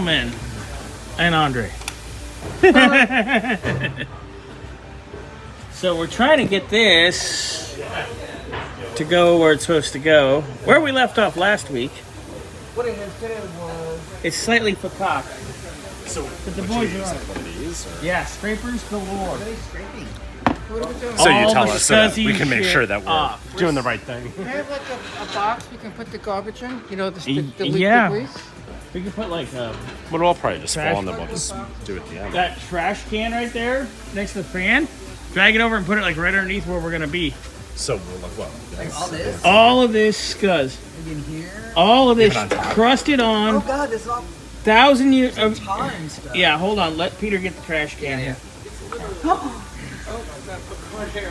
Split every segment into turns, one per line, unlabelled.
And Andre. So we're trying to get this to go where it's supposed to go. Where we left off last week.
What it is today was...
It's slightly fakak.
So,
But the boys are on.
one of these? Or?
Yeah, scrapers galore.
What are we doing?
So you
All
tell
the
us so that we
scuzzy
can make
shit
sure that we're
off.
doing the right thing.
We have like a box we can put the garbage in. You know, the
Yeah.
waste.
We could put like
But we'll probably just
Trash
fall and then we'll just do it at the end.
that trash can right there next to the fan. Drag it over and put it like right underneath where we're gonna be.
So we'll like what?
All this?
All of this scuzz.
In here?
All of this
Even on top.
crusted on.
Oh God, this is all
1,000 years of
time stuff.
Yeah, hold on. Let Peter get the trash can here.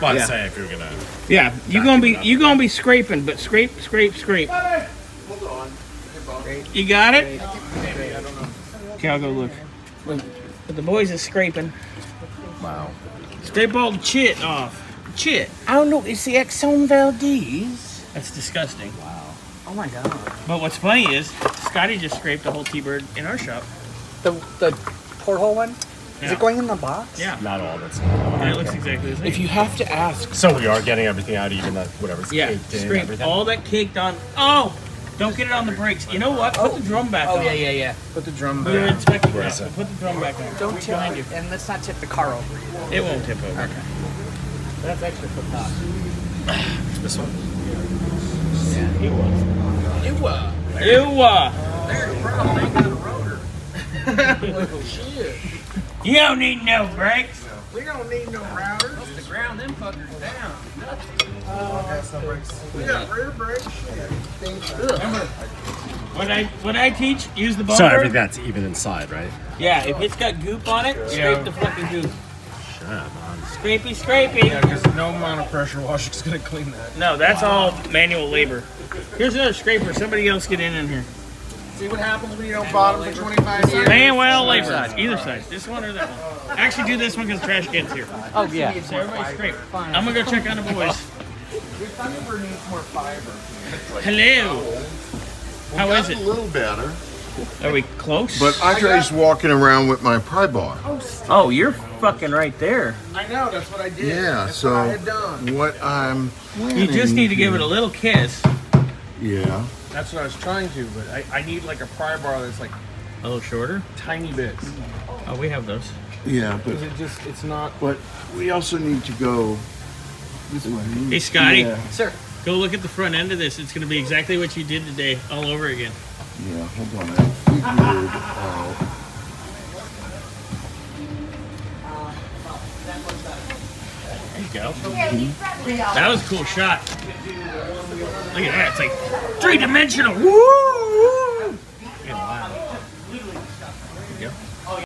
Well, I'm saying if you're gonna.
Yeah, you gonna be scraping, but scrape.
Hold on.
You got it? Okay, I'll go look. But the boys is scraping.
Wow.
Scrape all the chit off. Chit.
I don't know. It's the Exxon Valdez.
That's disgusting.
Oh my God.
But what's funny is Scotty just scraped a whole T-bird in our shop.
The porthole one? Is
Yeah.
it going in the box?
Yeah.
Not all that's.
And it looks exactly the same.
If you have to ask.
So we are getting everything out, even that whatever's
Yeah,
caked in,
scrape
everything.
all that caked on. Oh, don't get it on the brakes. You know what? Put the drum back on.
yeah. Put the drum
You're
back.
inspecting
Where
that,
is
so
it?
put the drum back on.
Don't
Right
tip
behind you.
And let's not tip the car over.
It won't tip over.
Okay.
That's extra for top.
This one.
It was.
It was.
It was.
There's a problem. They got a rotor. Oh, shit.
You don't need no brakes.
We don't need no routers. To ground them fuckers down. We got rear brakes.
Remember, what I teach, use the bumper.
So everything that's even inside, right?
Yeah, if it's got goop on it, scrape the fucking goop.
Shut up, man.
Scrapey.
Yeah, because no amount of pressure washer is going to clean that.
No, that's all manual labor. Here's another scraper. Somebody else get in here.
See what happens when you don't bottom for 25 years?
Manual labor. Either side. This one or that one. Actually, do this one because the trash can's here.
Oh, yeah.
So everybody scrape. I'm going to go check on the boys.
Thunderbird needs more fiber.
Hello. How is
A
it?
little better,
Are we close?
but Andre's walking around with my pry bar.
Oh, you're fucking right there.
I know, that's what I did.
Yeah,
That's
so
what I had done.
what I'm
You just need to give it a little kiss.
Yeah.
That's what I was trying to, but I need like a pry bar that's like
A little shorter.
tiny bits.
Oh, we have those.
Yeah, but
Because it's not...
we also need to go this way.
Hey, Scotty,
Yeah,
Sir.
go look at the front end of this. It's going to be exactly what you did today, all over again.
yeah, hold on. I figured out.
There you go. That was a cool shot. Look at that. It's like 3-dimensional. Woo!